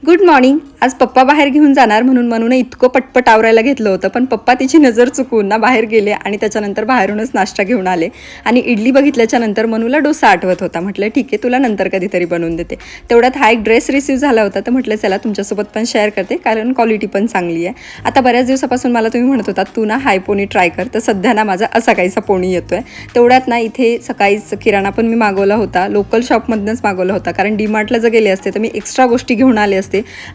Good morning. आज पप्पा बाहेर घेऊन जाणार म्हणून मनूने इतकं पटपट आवरायला घेतलं होतं, पण पप्पा तिची नजर चुकवून ना बाहेर गेले आणि त्याच्यानंतर बाहेरूनच नाश्ता घेऊन आले. आणि इडली बघितल्याच्या नंतर मनूला डोसा आठवत होता. म्हटलं ठीक आहे, तुला नंतर कधीतरी बनवून देते. तेवढ्यात हा एक ड्रेस रिसीव्ह झाला होता, तर म्हटलं चला तुमच्यासोबत पण शेअर करते, कारण क्वालिटी पण चांगली आहे. आता बऱ्याच दिवसापासून मला तुम्ही म्हणत होता तू ना हाय पोनी ट्राय कर, तर सध्या ना माझा असा काहीसा पोनी येतोय. तेवढ्यात ना इथे सकाळीच किराणा पण मी मागवला होता, लोकल शॉपमधनंच मागवला होता, कारण डीमार्टला जर गेले असते तर मी एक्स्ट्रा गोष्टी घेऊन आले असते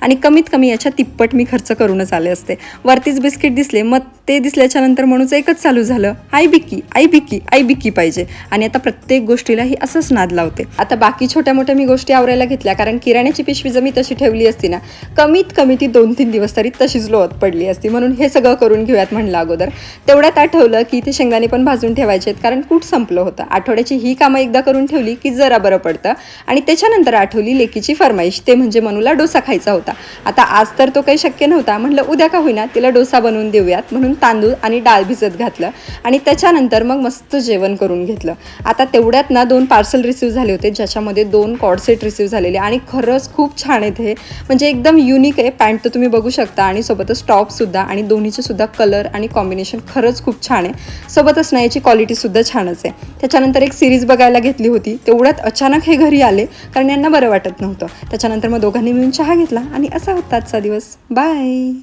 आणि कमीत कमी याच्या तिप्पट मी खर्च करूनच आले असते. वरतीच बिस्किट दिसले, मग ते दिसल्याच्या नंतर म्हणूच एकच चालू झालं, आई बिकी आई बिकी आई बिकी पाहिजे. आणि आता प्रत्येक गोष्टीला ही असंच नाद लावते. आता बाकी छोट्या मोठ्या मी गोष्टी आवरायला घेतल्या, कारण किराण्याची पिशवी जर मी तशी ठेवली असती ना, कमीत कमी ती 2-3 दिवस तरी तशीच लोळत पडली असती. म्हणून हे सगळं करून घेऊयात म्हणलं अगोदर. तेवढ्यात आठवलं की इथे शेंगदाणे पण भाजून ठेवायचे आहेत, कारण कूट संपलं होतं. आठवड्याची ही कामं एकदा करून ठेवली की जरा बरं पडतं. आणि त्याच्यानंतर आठवली लेकीची फरमाईश, ते म्हणजे मनूला डोसा खायचा होता. आता आज तर तो काही शक्य नव्हता, म्हटलं उद्या का होईना तिला डोसा बनवून देऊयात, म्हणून तांदूळ आणि डाळ भिजत घातलं आणि त्याच्यानंतर मग मस्त जेवण करून घेतलं. आता तेवढ्यात ना 2 पार्सल रिसीव्ह झाले होते, ज्याच्यामध्ये 2 कॉर्ड सेट रिसीव्ह झालेले आणि खरंच खूप छान आहेत. हे म्हणजे एकदम युनिक आहे. पॅन्ट तर तुम्ही बघू शकता आणि सोबतच टॉपसुद्धा, आणि दोन्हीचे सुद्धा कलर आणि कॉम्बिनेशन खरंच खूप छान आहे. सोबतच ना याची क्वालिटीसुद्धा छानच आहे. त्याच्यानंतर एक सिरीज बघायला घेतली होती. तेवढ्यात अचानक हे घरी आले, कारण यांना बरं वाटत नव्हतं. त्याच्यानंतर मग दोघांनी मिळून चहा घेतला आणि असा होता आजचा दिवस. बाय.